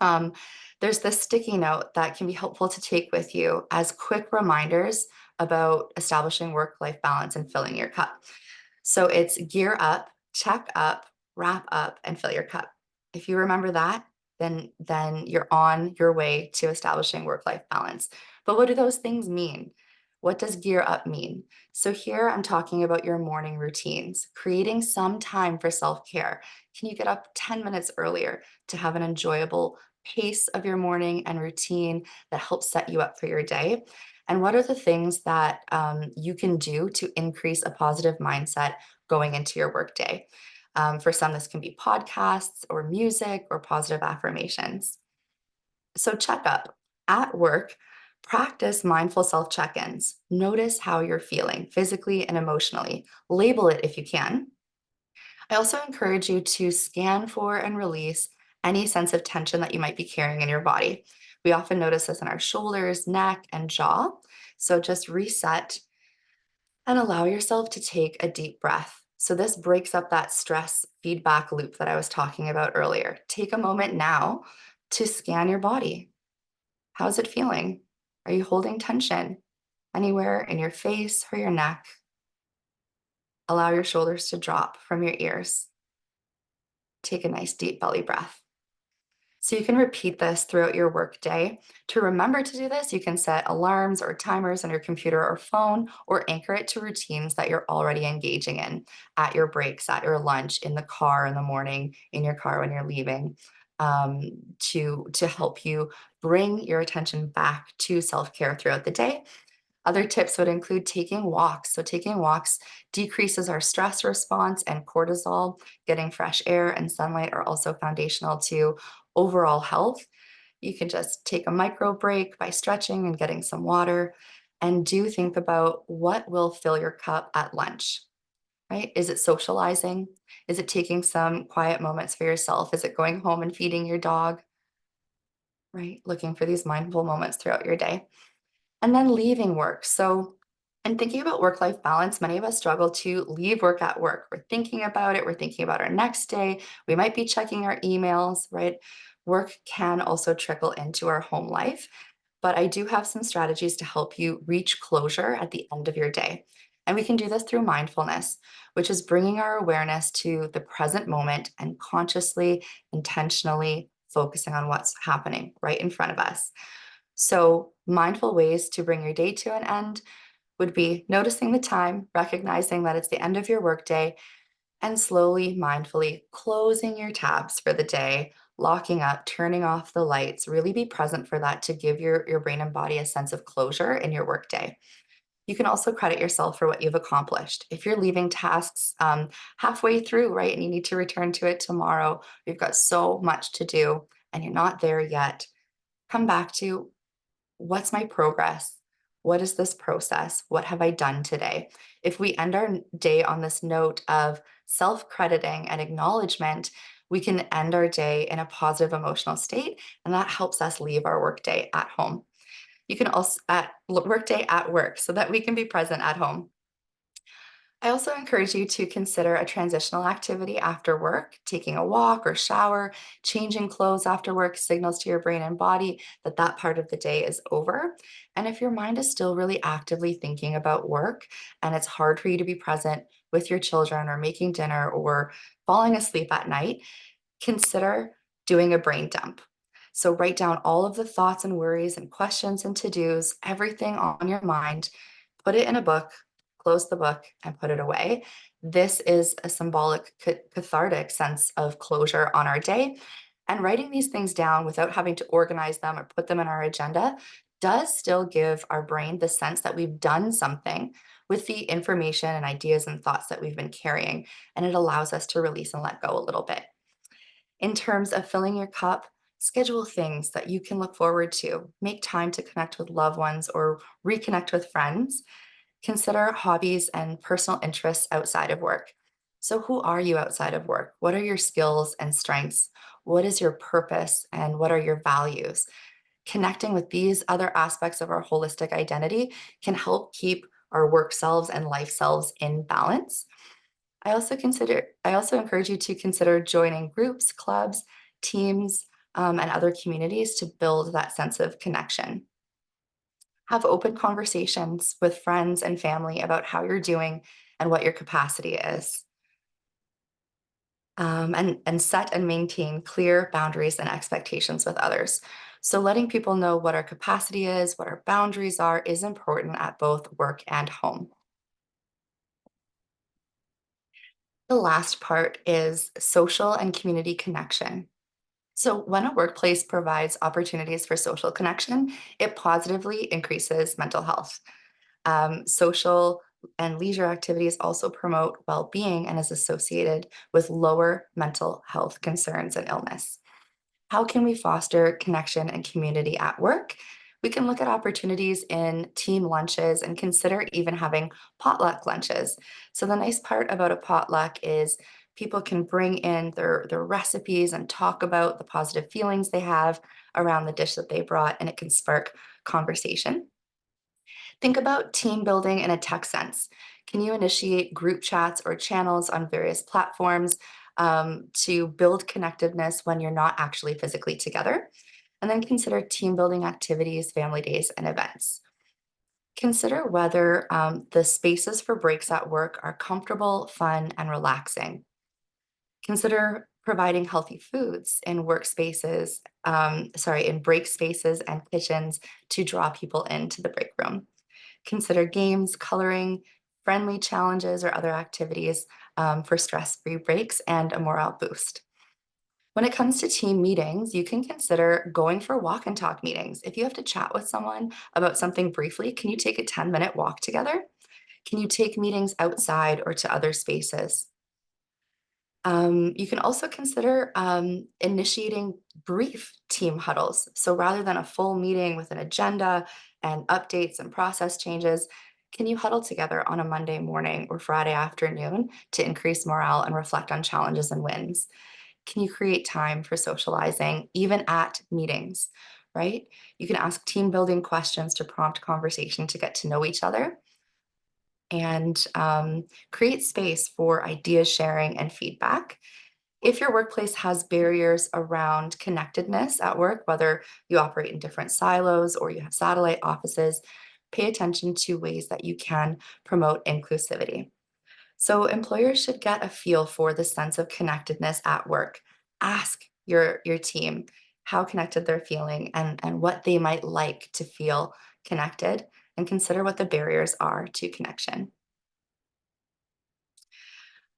um, there's this sticky note that can be helpful to take with you as quick reminders about establishing work-life balance and filling your cup. So it's gear up, check up, wrap up, and fill your cup. If you remember that, then you're on your way to establishing work-life balance. But what do those things mean? What does gear up mean? So here I'm talking about your morning routines, creating some time for self-care. Can you get up 10 minutes earlier to have an enjoyable pace of your morning and routine that helps set you up for your day? And what are the things that you can do to increase a positive mindset going into your workday? For some, this can be podcasts or music or positive affirmations. So, check up at work, practice mindful self check ins. Notice how you're feeling physically and emotionally. Label it if you can. I also encourage you to scan for and release any sense of tension that you might be carrying in your body. We often notice this in our shoulders, neck, and jaw. So just reset and allow yourself to take a deep breath. So this breaks up that stress feedback loop that I was talking about earlier. Take a moment now to scan your body. How's it feeling? Are you holding tension anywhere in your face or your neck? Allow your shoulders to drop from your ears. Take a nice deep belly breath. So you can repeat this throughout your workday. To remember to do this, you can set alarms or timers on your computer or phone, or anchor it to routines that you're already engaging in at your breaks, at your lunch, in the car in the morning, in your car when you're leaving, to help you bring your attention back to self-care throughout the day. Other tips would include taking walks. So taking walks decreases our stress response and cortisol. Getting fresh air and sunlight are also foundational to overall health. You can just take a micro break by stretching and getting some water. And do think about what will fill your cup at lunch, right? Is it socializing? Is it taking some quiet moments for yourself? Is it going home and feeding your dog, right? Looking for these mindful moments throughout your day. And then leaving work. So, and thinking about work life balance, many of us struggle to leave work at work. We're thinking about it, we're thinking about our next day, we might be checking our emails, right? Work can also trickle into our home life. But I do have some strategies to help you reach closure at the end of your day. And we can do this through mindfulness, which is bringing our awareness to the present moment and consciously, intentionally focusing on what's happening right in front of us. So, mindful ways to bring your day to an end would be noticing the time, recognizing that it's the end of your workday, and slowly, mindfully closing your tabs for the day, locking up, turning off the lights. Really be present for that to give your brain and body a sense of closure in your workday. You can also credit yourself for what you've accomplished. If you're leaving tasks halfway through, right, and you need to return to it tomorrow, you've got so much to do and you're not there yet, come back to, what's my progress? What is this process? What have I done today? If we end our day on this note of self crediting and acknowledgement, we can end our day in a positive emotional state, and that helps us leave our workday at home. You can also at workday at work so that we can be present at home. I also encourage you to consider a transitional activity after work. Taking a walk or shower, changing clothes after work signals to your brain and body that that part of the day is over. And if your mind is still really actively thinking about work and it's hard for you to be present with your children or making dinner or falling asleep at night, consider doing a brain dump. So write down all of the thoughts and worries and questions and to-dos, everything on your mind, put it in a book, close the book, and put it away. This is a symbolic, cathartic sense of closure on our day. And writing these things down without having to organize them or put them in our agenda does still give our brain the sense that we've done something with the information and ideas and thoughts that we've been carrying. And it allows us to release and let go a little bit. In terms of filling your cup, schedule things that you can look forward to. Make time to connect with loved ones or reconnect with friends. Consider hobbies and personal interests outside of work. So, who are you outside of work? What are your skills and strengths? What is your purpose and what are your values? Connecting with these other aspects of our holistic identity can help keep our work selves and life selves in balance. I also encourage you to consider joining groups, clubs, teams, and other communities to build that sense of connection. Have open conversations with friends and family about how you're doing and what your capacity is. And set and maintain clear boundaries and expectations with others. So letting people know what our capacity is, what our boundaries are, is important at both work and home. The last part is social and community connection. So, when a workplace provides opportunities for social connection, it positively increases mental health. Social and leisure activities also promote well being and is associated with lower mental health concerns and illness. How can we foster connection and community at work? We can look at opportunities in team lunches and consider even having potluck lunches. So, the nice part about a potluck is People can bring in their recipes and talk about the positive feelings they have around the dish that they brought, and it can spark conversation. Think about team building in a tech sense. Can you initiate group chats or channels on various platforms to build connectiveness when you're not actually physically together? And then consider team building activities, family days, and events. Consider whether the spaces for breaks at work are comfortable, fun, and relaxing. Consider providing healthy foods in workspaces, in break spaces and kitchens to draw people into the break room. Consider games, coloring, friendly challenges, or other activities for stress-free breaks and a morale boost. When it comes to team meetings, you can consider going for walk and talk meetings. If you have to chat with someone about something briefly, can you take a 10-minute walk together? Can you take meetings outside or to other spaces? You can also consider initiating brief team huddles. So rather than a full meeting with an agenda and updates and process changes, can you huddle together on a Monday morning or Friday afternoon to increase morale and reflect on challenges and wins? Can you create time for socializing, even at meetings, right? You can ask team building questions to prompt conversation to get to know each other and create space for idea sharing and feedback. If your workplace has barriers around connectedness at work, whether you operate in different silos or you have satellite offices, pay attention to ways that you can promote inclusivity. So employers should get a feel for the sense of connectedness at work. Ask your team how connected they're feeling and what they might like to feel connected, and consider what the barriers are to connection.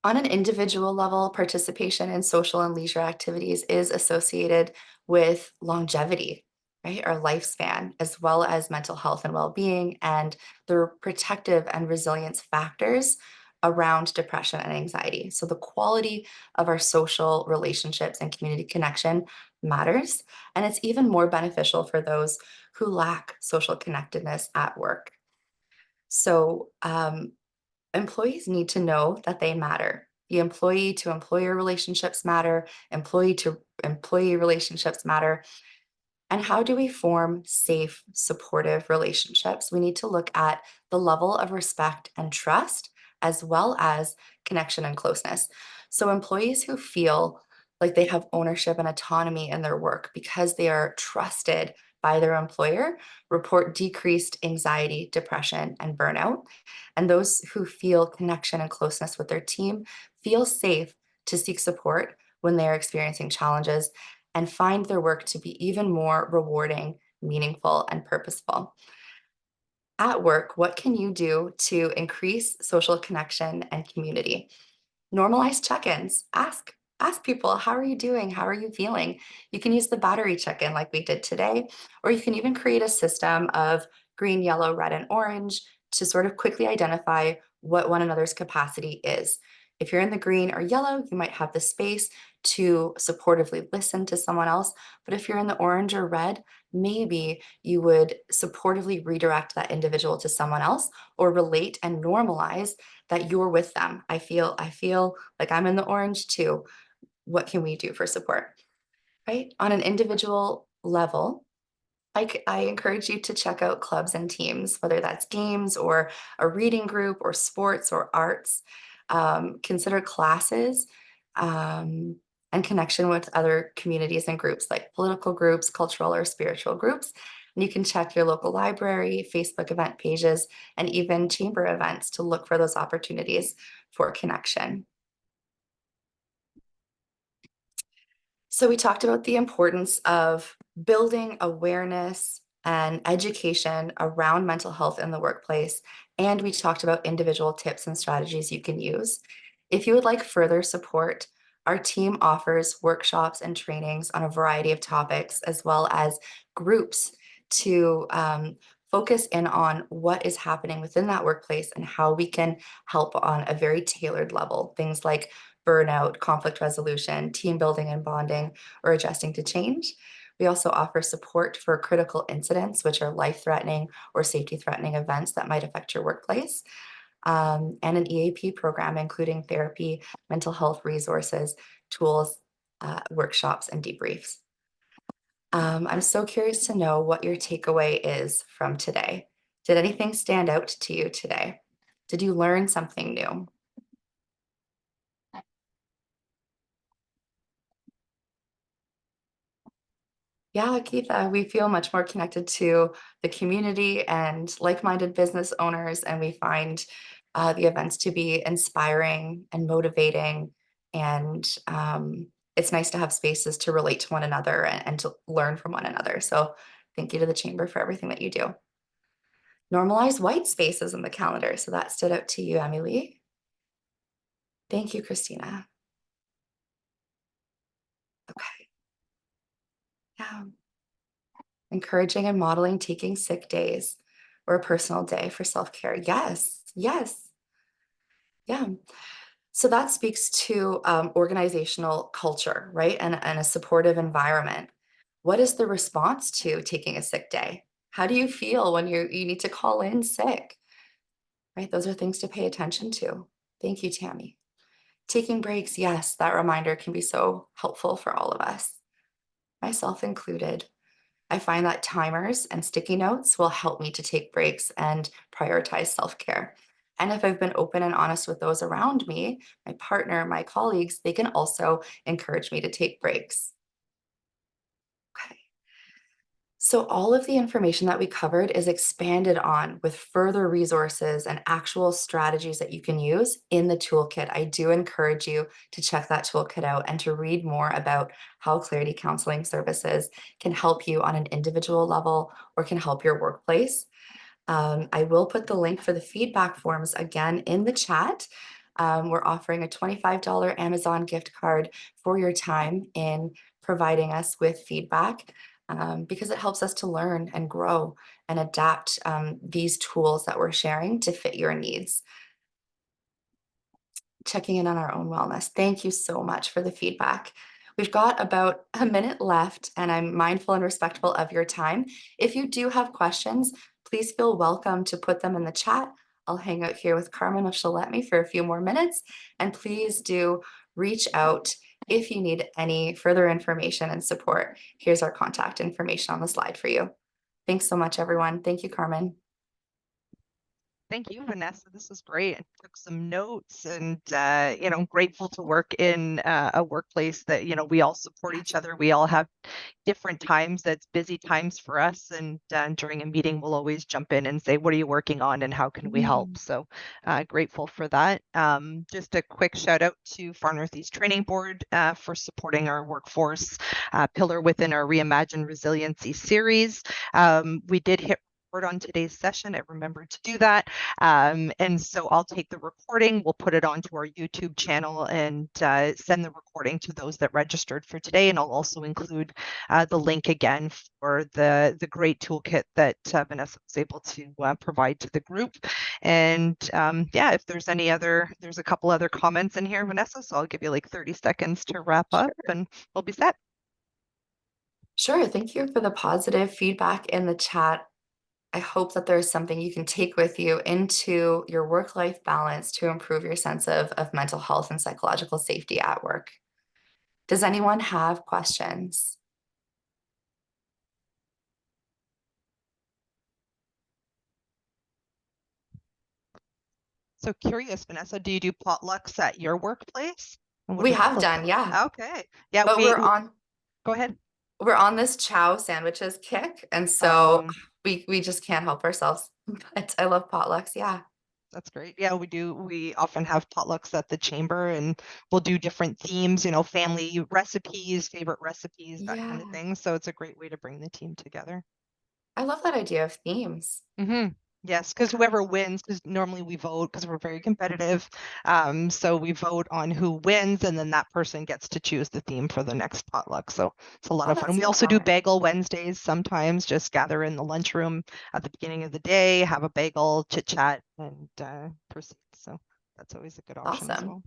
On an individual level, participation in social and leisure activities is associated with longevity, right? Our lifespan, as well as mental health and well-being, and the protective and resilience factors around depression and anxiety. So the quality of our social relationships and community connection matters, and it's even more beneficial for those who lack social connectedness at work. So employees need to know that they matter. The employee to employer relationships matter, employee to employee relationships matter. And how do we form safe, supportive relationships? We need to look at the level of respect and trust, as well as connection and closeness. So, employees who feel like they have ownership and autonomy in their work because they are trusted by their employer report decreased anxiety, depression, and burnout. And those who feel connection and closeness with their team feel safe to seek support when they are experiencing challenges and find their work to be even more rewarding, meaningful, and purposeful. At work, what can you do to increase social connection and community? Normalize check-ins. Ask people, how are you doing? How are you feeling? You can use the battery check-in like we did today, or you can even create a system of green, yellow, red, and orange to sort of quickly identify what one another's capacity is. If you're in the green or yellow, you might have the space to supportively listen to someone else. But if you're in the orange or red, maybe you would supportively redirect that individual to someone else or relate and normalize that you're with them. I feel like I'm in the orange too. What can we do for support? Right? On an individual level, I encourage you to check out clubs and teams, whether that's games or a reading group or sports or arts. Consider classes um, and connection with other communities and groups like political groups, cultural or spiritual groups. And you can check your local library, Facebook event pages, and even chamber events to look for those opportunities for connection. So we talked about the importance of building awareness and education around mental health in the workplace, and we talked about individual tips and strategies you can use. If you would like further support, our team offers workshops and trainings on a variety of topics, as well as groups to focus in on what is happening within that workplace and how we can help on a very tailored level. Things like burnout, conflict resolution, team building and bonding, or adjusting to change. We also offer support for critical incidents, which are life threatening or safety threatening events that might affect your workplace. and an EAP program, including therapy, mental health resources, tools, workshops, and debriefs. I'm so curious to know what your takeaway is from today. Did anything stand out to you today? Did you learn something new? Yeah, Keitha, we feel much more connected to the community and like-minded business owners, and we find the events to be inspiring and motivating. And it's nice to have spaces to relate to one another and to learn from one another. So thank you to the Chamber for everything that you do. Normalize white spaces in the calendar. So that stood out to you, Emily. Thank you, Christina. Okay. Yeah. Encouraging and modeling taking sick days or a personal day for self-care. Yes, yes. Yeah. So that speaks to organizational culture, right? And a supportive environment. What is the response to taking a sick day? How do you feel when you need to call in sick? Right? Those are things to pay attention to. Thank you, Tammy. Taking breaks, yes, that reminder can be so helpful for all of us, myself included. I find that timers and sticky notes will help me to take breaks and prioritize self-care. And if I've been open and honest with those around me, my partner, my colleagues, they can also encourage me to take breaks. Okay. So all of the information that we covered is expanded on with further resources and actual strategies that you can use in the toolkit. I do encourage you to check that toolkit out and to read more about how Clarity Counseling Services can help you on an individual level or can help your workplace. I will put the link for the feedback forms again in the chat. We're offering a $25 Amazon gift card for your time in providing us with feedback because it helps us to learn and grow and adapt these tools that we're sharing to fit your needs. Checking in on our own wellness. Thank you so much for the feedback. We've got about a minute left, and I'm mindful and respectful of your time. If you do have questions, please feel welcome to put them in the chat. I'll hang out here with Carmen if she'll let me for a few more minutes. And please do reach out if you need any further information and support. Here's our contact information on the slide for you. Thanks so much, everyone. Thank you, Carmen. Thank you, Vanessa. This was great. I took some notes and, grateful to work in a workplace that, we all support each other. We all have different times that's busy times for us. And during a meeting, we'll always jump in and say, what are you working on and how can we help? So grateful for that. Just a quick shout out to Far Northeast Training Board for supporting our workforce pillar within our Reimagine Resiliency series. We did hit on today's session. I remembered to do that. And so I'll take the recording, we'll put it onto our YouTube channel and send the recording to those that registered for today. And I'll also include the link again for the great toolkit that Vanessa was able to provide to the group. And if there's there's a couple other comments in here, Vanessa, so I'll give you like 30 seconds to wrap up and we'll be set. Sure. Thank you for the positive feedback in the chat. I hope that there's something you can take with you into your work-life balance to improve your sense of mental health and psychological safety at work. Does anyone have questions? So curious, Vanessa, do you do potlucks at your workplace? We have done, yeah. Okay. Yeah, but go ahead. We're on this chow sandwiches kick, and so we just can't help ourselves. But I love potlucks, yeah. That's great. Yeah, we do. We often have potlucks at the chamber and we'll do different themes, family recipes, favorite recipes, that kind of thing. So it's a great way to bring the team together. I love that idea of themes. Yes, because whoever wins, because normally we vote because we're very competitive. So we vote on who wins and then that person gets to choose the theme for the next potluck. So it's a lot of fun. We also do bagel Wednesdays sometimes, just gather in the lunchroom at the beginning of the day, have a bagel, chit chat, and proceed. So that's always a good option as well.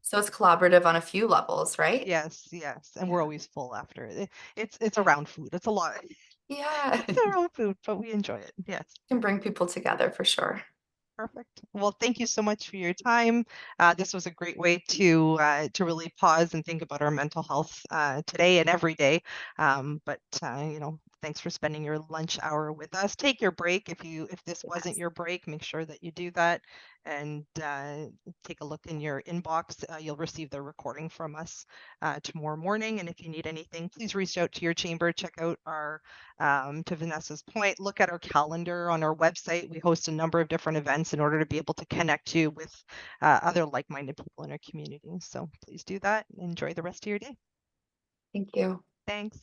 So it's collaborative on a few levels, right? Yes. And we're always full after it. It's around food. It's a lot. Yeah. It's our own food, but we enjoy it. Yes. Can bring people together for sure. Perfect. Well, thank you so much for your time. This was a great way to really pause and think about our mental health today and every day. But thanks for spending your lunch hour with us. Take your break if this wasn't Yes. your break. Make sure that you do that and take a look in your inbox. You'll receive the recording from us tomorrow morning. And if you need anything, please reach out to your chamber. Check out our to Vanessa's point, look at our calendar on our website. We host a number of different events in order to be able to connect you with other like-minded people in our community. So please do that. Enjoy the rest of your day. Thank you. Thanks.